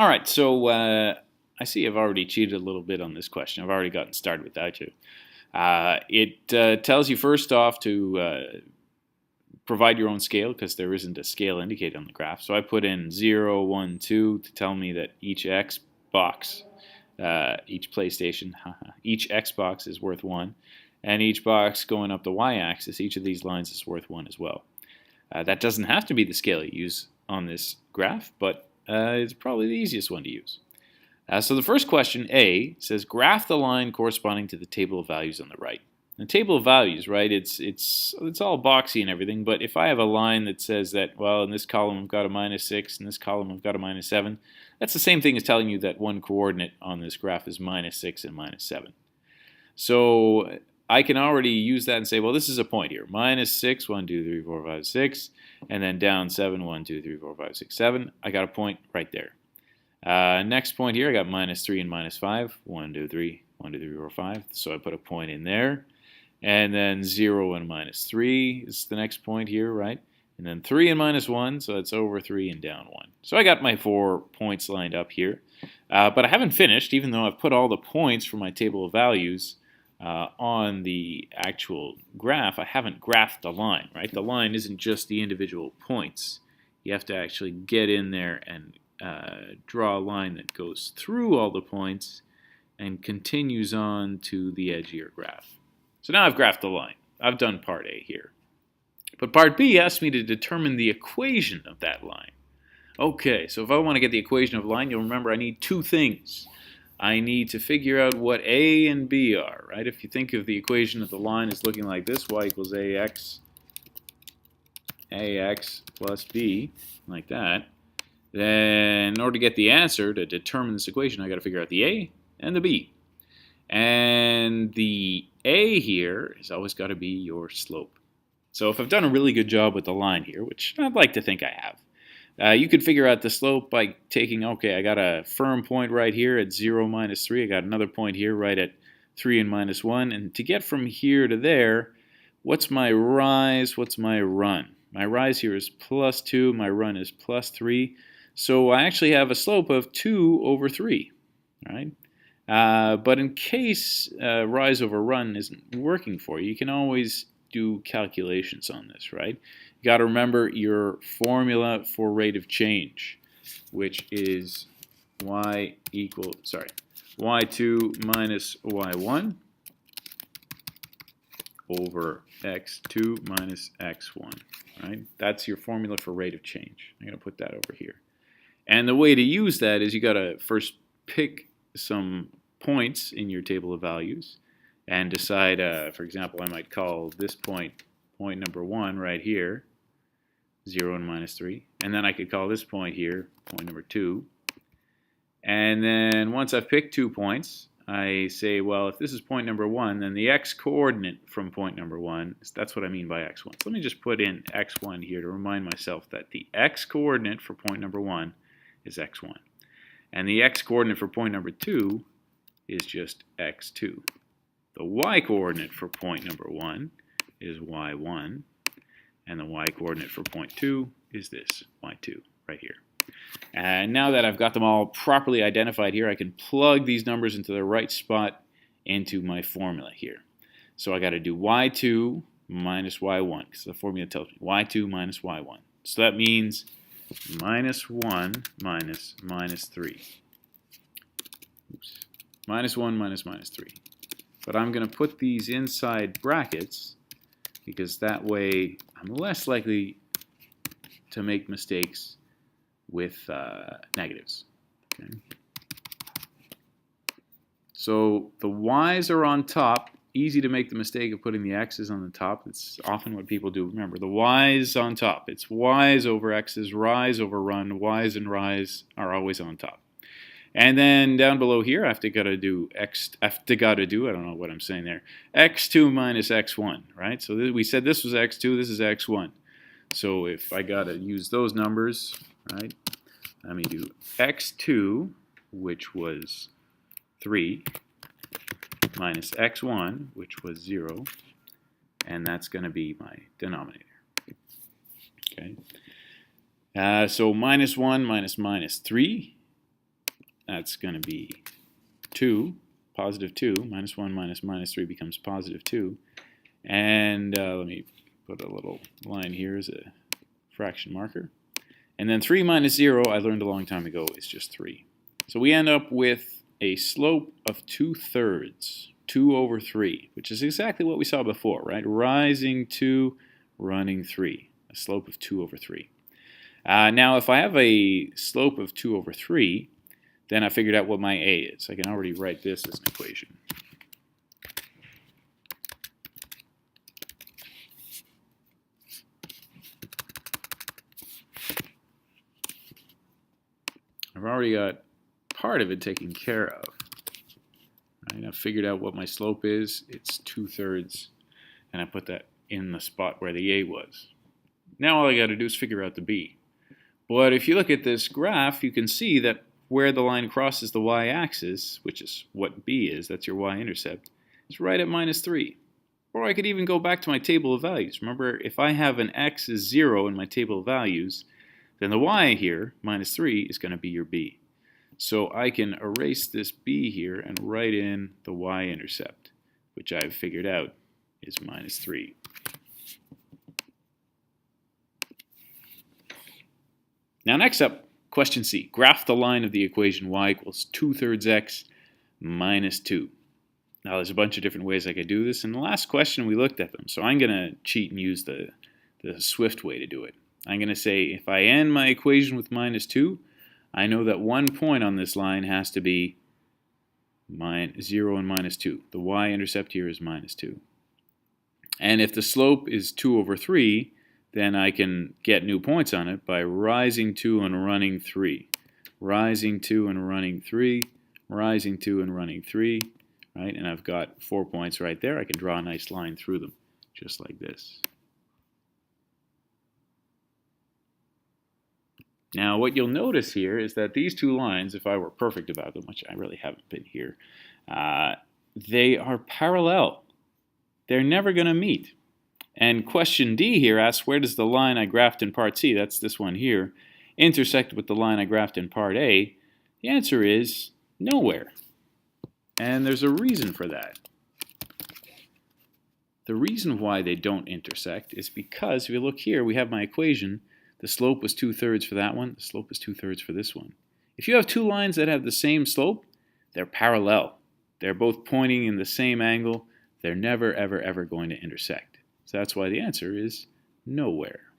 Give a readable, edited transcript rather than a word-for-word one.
All right, so I see I've already cheated a little bit on this question. I've already gotten started without you. It tells you first off to provide your own scale because there isn't a scale indicated on the graph. So I put in 0, 1, 2 to tell me that each Xbox, each PlayStation, each Xbox is worth 1. And each box going up the y-axis, each of these lines is worth 1 as well. That doesn't have to be the scale you use on this graph, but it's probably the easiest one to use. So the first question, A, says graph the line corresponding to the table of values on the right. The table of values, right, it's all boxy and everything, but if I have a line that says that, well, in this column I've got a -6, in this column I've got a -7, that's the same thing as telling you that one coordinate on this graph is -6 and -7. So I can already use that and say, well, this is a point here. -6, 1, 2, 3, 4, 5, 6, and then down 7, 1, 2, 3, 4, 5, 6, 7. I got a point right there. Next point here, I got -3 and -5. 1, 2, 3, 1, 2, 3, 4, 5. So I put a point in there. And then 0 and -3 is the next point here, right? And then 3 and -1, so it's over 3 and down 1. So I got my 4 points lined up here. But I haven't finished, even though I've put all the points for my table of values on the actual graph. I haven't graphed the line, right? The line isn't just the individual points. You have to actually get in there and draw a line that goes through all the points and continues on to the edge of your graph. So now I've graphed the line. I've done part A here. But part B asks me to determine the equation of that line. Okay, so if I want to get the equation of a line, you'll remember I need two things. I need to figure out what A and B are, right? If you think of the equation of the line as looking like this, y equals ax plus b, like that, then in order to get the answer, to determine this equation, I got to figure out the A and the B. And the A here has always got to be your slope. So if I've done a really good job with the line here, which I'd like to think I have, you could figure out the slope by taking, okay, I got a firm point right here at 0, -3. I got another point here right at 3 and -1. And to get from here to there, what's my rise, what's my run? My rise here is +2, my run is +3. So I actually have a slope of 2 over 3, right? But in case rise over run isn't working for you, you can always do calculations on this, right? You got to remember your formula for rate of change, which is y2 minus y1 over x2 minus x1, right? That's your formula for rate of change. I'm going to put that over here. And the way to use that is you got to first pick some points in your table of values and decide, for example, I might call this point number 1 right here, 0 and -3. And then I could call this point here point number 2. And then once I've picked 2 points, I say, well, if this is point number 1, then the x-coordinate from point number 1, that's what I mean by x1. So let me just put in x1 here to remind myself that the x-coordinate for point number 1 is x1. And the x-coordinate for point number 2 is just x2. The y-coordinate for point number 1 is y1. And the y-coordinate for point 2 is this, y2, right here. And now that I've got them all properly identified here, I can plug these numbers into the right spot into my formula here. So I got to do y2 minus y1, because the formula tells me y2 minus y1. So that means -1 minus -3. Oops. -1 minus -3. But I'm going to put these inside brackets because that way I'm less likely to make mistakes with negatives. Okay. So the y's are on top. Easy to make the mistake of putting the x's on the top. It's often what people do. Remember, the y's on top. It's y's over x's, rise over run. Y's and rise are always on top. And then down below here, I don't know what I'm saying there, x2 minus x1, right? So we said this was x2, this is x1. So if I got to use those numbers, right, let me do x2, which was 3, minus x1, which was 0, and that's going to be my denominator. Okay. So -1 minus -3 that's going to be 2, positive 2, minus 1 minus minus 3 becomes positive 2. And let me put a little line here as a fraction marker. And then 3 minus 0, I learned a long time ago, is just 3. So we end up with a slope of 2/3, 2 over 3, which is exactly what we saw before, right? Rising 2, running 3, a slope of 2 over 3. Now, if I have a slope of 2 over 3, then I figured out what my a is. I can already write this as an equation. I've already got part of it taken care of. Right, I've figured out what my slope is. It's 2/3, and I put that in the spot where the a was. Now all I got to do is figure out the b. But if you look at this graph, you can see that where the line crosses the y-axis, which is what b is, that's your y-intercept, is right at minus 3. Or I could even go back to my table of values. Remember, if I have an x is 0 in my table of values, then the y here, minus 3, is going to be your b. So I can erase this b here and write in the y-intercept, which I've figured out is minus 3. Now next up, question C. Graph the line of the equation y equals 2/3 x minus 2. Now there's a bunch of different ways I could do this. In the last question we looked at them, so I'm going to cheat and use the swift way to do it. I'm going to say if I end my equation with minus 2, I know that one point on this line has to be 0 and minus 2. The y-intercept here is minus 2. And if the slope is 2 over 3, then I can get new points on it by rising 2 and running 3. Rising 2 and running 3. Rising 2 and running 3. Right? And I've got 4 points right there. I can draw a nice line through them, just like this. Now what you'll notice here is that these two lines, if I were perfect about them, which I really haven't been here, they are parallel. They're never going to meet. And question D here asks, where does the line I graphed in part C, that's this one here, intersect with the line I graphed in part A? The answer is nowhere. And there's a reason for that. The reason why they don't intersect is because if you look here, we have my equation. The slope was 2/3 for that one. The slope is 2/3 for this one. If you have two lines that have the same slope, they're parallel. They're both pointing in the same angle. They're never, ever, ever going to intersect. So that's why the answer is nowhere.